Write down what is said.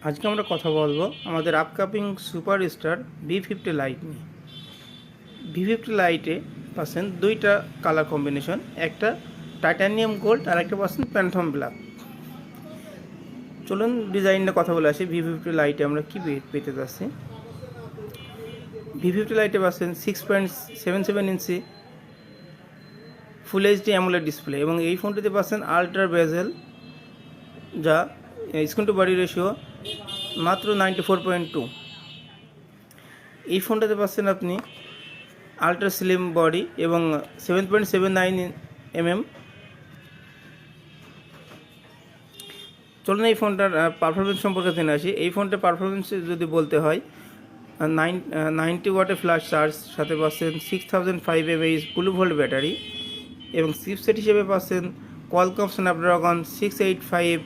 আজকে আমরা কথা বলবো আমাদের আপকামিং সুপারস্টার V50 লাইট নিয়ে। V50 লাইটে পাচ্ছেন দুইটা কালার কম্বিনেশন, একটা টাইটানিয়াম গোল্ড আর একটা পাচ্ছেন প্যান্থম ব্ল্যাক। চলুন ডিজাইনটা কথা বলে আসি। V50 লাইটে আমরা কি পেতে যাচ্ছি। V50 লাইটে পাচ্ছেন 6.77 ইঞ্চি ফুল এইচডি অ্যামোলেড ডিসপ্লে এবং এই ফোনটিতে পাচ্ছেন আল্ট্রা বেজেল, যা স্ক্রিন টু বডি রেশিও মাত্র 94.2। এই ফোনটাতে পাচ্ছেন আপনি আল্ট্রা স্লিম বডি এবং 7.79 mm। চলুন এই ফোনটার পারফরমেন্স সম্পর্কে জেনে আসি। এই ফোনটার পারফরমেন্স যদি বলতে হয়, 90 ওয়াটের ফ্ল্যাশ চার্জ, সাথে পাচ্ছেন 6005 mAh ব্লু ভোল্ট ব্যাটারি এবং চিপসেট হিসেবে পাচ্ছেন কোয়ালকম স্ন্যাপড্রাগন 685